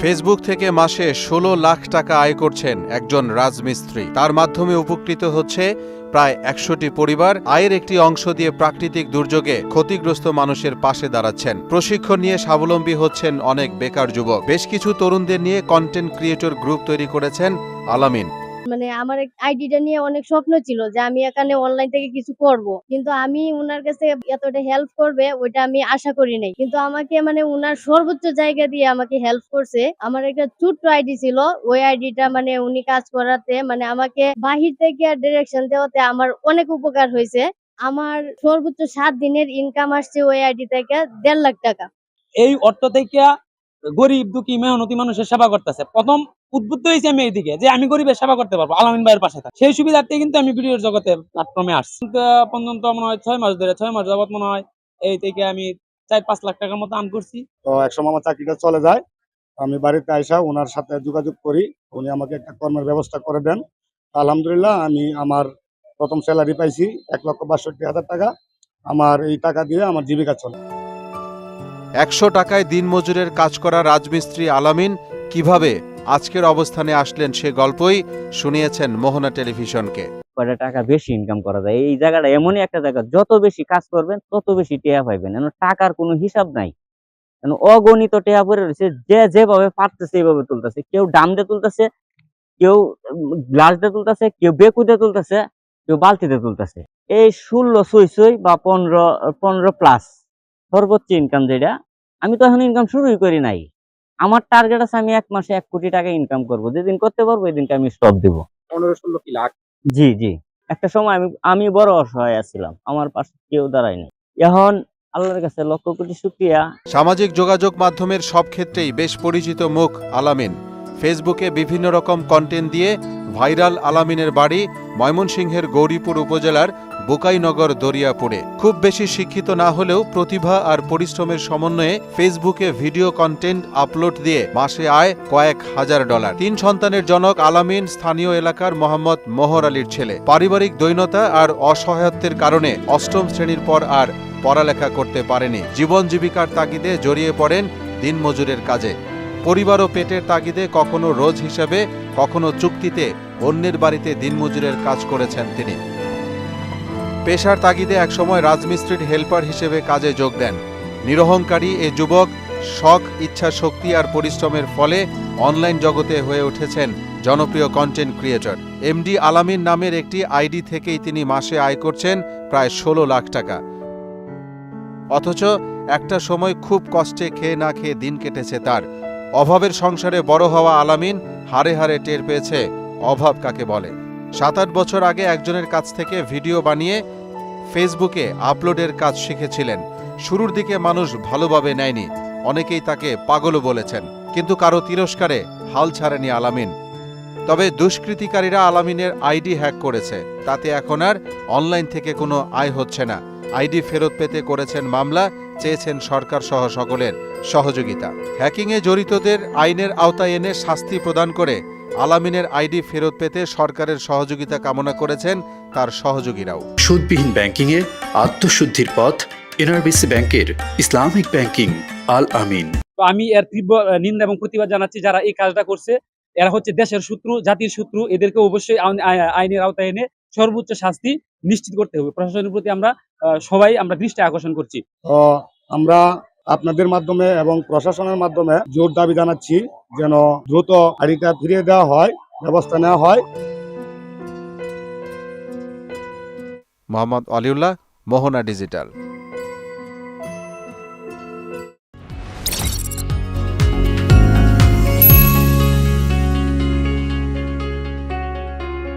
Facebook থেকে মাসে ১৬ লাখ টাকা আয় করছেন একজন রাজমিস্ত্রি। তার মাধ্যমে উপকৃত হচ্ছে প্রায় ১০০টি পরিবার। আয়ের একটি অংশ দিয়ে প্রাকৃতিক দুর্যোগে ক্ষতিগ্রস্ত মানুষের পাশে দাঁড়াচ্ছেন। প্রশিক্ষণ নিয়ে স্বাবলম্বী হচ্ছেন অনেক বেকার যুবক। বেশ কিছু তরুণদের নিয়ে কন্টেন্ট ক্রিয়েটর গ্রুপ তৈরি করেছেন আলামিন। আমার আইডিটা নিয়ে অনেক স্বপ্ন ছিল যে আমি এখানে অনলাইন থেকে কিছু করব, কিন্তু আমি উনার কাছে এতটা হেল্প করবে ওইটা আমি আশা করি নাই। কিন্তু আমাকে উনার সর্বোচ্চ জায়গা দিয়ে আমাকে হেল্প করছে। আমার একটা ছোট্ট আইডি ছিল, ওই আইডিটা উনি কাজ করাতে আমাকে বাহির থেকে ডিরেকশন দেওয়াতে আমার অনেক উপকার হয়েছে। আমার সর্বোচ্চ 7 দিনের ইনকাম আসছে ওই আইডি থেকে 1.5 লাখ টাকা। এই অর্থ থেকে গরিব দুঃখী মেহনতি মানুষের সেবা করতেছে। প্রথম উদ্বুদ্ধ হয়েছে আমি এইদিকে যে আমি গরিবের সেবা করতে পারবো আলামিন ভাইয়ের পাশে থাকি। সেই সুবিধার্থে কিন্তু আমি ভিডিওর জগতে প্ল্যাটফর্মে আসছি। পর্যন্ত মনে হয় 6 মাস ধরে 6 মাস যাবত মনে হয় এই থেকে আমি 4-5 লাখ টাকার মতো আর্ন করছি। তো একসময় আমার চাকরিটা চলে যায়, আমি বাড়িতে আইসা ওনার সাথে যোগাযোগ করি, উনি আমাকে একটা কর্মের ব্যবস্থা করে দেন। আলহামদুলিল্লাহ আমি আমার প্রথম স্যালারি পাইছি 1,62,000 টাকা। আমার এই টাকা দিয়ে আমার জীবিকা চলে। ১০০ টাকায় দিনমজুরের কাজ করা রাজমিস্ত্রি আলামিন কিভাবে আজকের অবস্থানে আসলেন সে গল্পই শুনিয়েছেন মোহনা টেলিভিশনকে। কয়টা টাকা বেশি ইনকাম করা যায়। এই জায়গাটা এমনই একটা জায়গা, যত বেশি কাজ করবেন তত বেশি টেহা পাইবেন। টাকার কোনো হিসাব নাই, অগণিত টেহা পড়ে রয়েছে। যে যেভাবে পারতেছে এইভাবে তুলতেছে। কেউ ডাম দিয়ে তুলতেছে, কেউ গ্লাস দিয়ে তুলতেছে, কেউ বেকু দিয়ে তুলতেছে, কেউ বালতিতে তুলতেছে। এই 16 বা 15 প্লাস সর্বোচ্চ ইনকাম যেটা। আমি তো এখন ইনকাম শুরুই করি নাই। আমার টার্গেট আছে আমি 1 মাসে 1 কোটি টাকা ইনকাম করবো। যেদিন করতে পারবো ওই দিনকে আমি স্টপ দিব। 15-16 লাখ। জি জি, একটা সময় আমি বড় অসহায় ছিলাম, আমার পাশে কেউ দাঁড়ায় নাই। এখন আল্লাহর কাছে লক্ষ কোটি শুকরিয়া। সামাজিক যোগাযোগ মাধ্যমের সব ক্ষেত্রেই বেশ পরিচিত মুখ আলামিন। ফেসবুকে বিভিন্ন রকম কন্টেন্ট দিয়ে ভাইরাল আলামিনের বাড়ি ময়মনসিংহের গৌরীপুর উপজেলার বুকাইনগর দরিয়াপুরে। খুব বেশি শিক্ষিত না হলেও প্রতিভা আর পরিশ্রমের সমন্বয়ে ফেসবুকে ভিডিও কন্টেন্ট আপলোড দিয়ে মাসে আয় কয়েক হাজার ডলার। 3 সন্তানের জনক আলামিন স্থানীয় এলাকার মোহাম্মদ মোহর আলীর ছেলে। পারিবারিক দৈন্যতা আর অসহায়ত্বের কারণে 8ম শ্রেণীর পর আর পড়ালেখা করতে পারেনি। জীবন জীবিকার তাগিদে জড়িয়ে পড়েন দিনমজুরের কাজে। পরিবার ও পেটের তাগিদে কখনো রোজ হিসেবে, কখনো চুক্তিতে অন্যের বাড়িতে দিনমজুরের কাজ করেছেন তিনি। পেশার তাগিদে একসময় রাজমিস্ত্রির হেল্পার হিসেবে কাজে যোগ দেন। নিরহংকারী এ যুবক শখ, ইচ্ছা শক্তি আর পরিশ্রমের ফলে অনলাইন জগতে হয়ে উঠেছেন জনপ্রিয় কন্টেন্ট ক্রিয়েটর। এমডি আলামিন নামের একটি আইডি থেকেই তিনি মাসে আয় করছেন প্রায় 16 লাখ টাকা। অথচ একটা সময় খুব কষ্টে খেয়ে না খেয়ে দিন কেটেছে তার। অভাবের সংসারে বড় হওয়া আলামিন হাড়ে হাড়ে টের পেয়েছে অভাব কাকে বলে। 7-8 বছর আগে একজনের কাছ থেকে ভিডিও বানিয়ে ফেসবুকে আপলোডের কাজ শিখেছিলেন। শুরুর দিকে মানুষ ভালোভাবে নেয়নি, অনেকেই তাকে পাগলও বলেছেন, কিন্তু কারো তিরস্কারে হাল ছাড়েনি আলামিন। তবে দুষ্কৃতিকারীরা আলামিনের আইডি হ্যাক করেছে, তাতে এখন আর অনলাইন থেকে কোনো আয় হচ্ছে না। আইডি ফেরত পেতে করেছেন মামলা, চেয়েছেন সরকার সহ সকলের সহযোগিতা। হ্যাকিংয়ে জড়িতদের আইনের আওতায় এনে শাস্তি প্রদান করে আলামিনের আইডি ফেরত পেতে সরকারের সহযোগিতা কামনা করেছেন তার সহযোগীরাও। সুদবিহীন ব্যাংকিংয়ে আত্মশুদ্ধির পথ এনআরবিসি ব্যাংকের ইসলামিক ব্যাংকিং আল আমিন। আমি এর তীব্র নিন্দা এবং প্রতিবাদ জানাচ্ছি যারা এই কাজটা করছে। এরা হচ্ছে দেশের শত্রু, জাতির শত্রু। এদেরকে অবশ্যই আইনের আওতায় এনে সর্বোচ্চ শাস্তি নিশ্চিত করতে হবে। প্রশাসনের প্রতি আমরা সবাই দৃষ্টি আকর্ষণ করছি। আমরা আপনাদের মাধ্যমে এবং প্রশাসনের মাধ্যমে জোর দাবি জানাচ্ছি যেন দ্রুত আইডিটা ফিরিয়ে দেওয়া হয়, ব্যবস্থা নেওয়া হয়। মোহাম্মদ আলিউল্লাহ, মোহনা ডিজিটাল।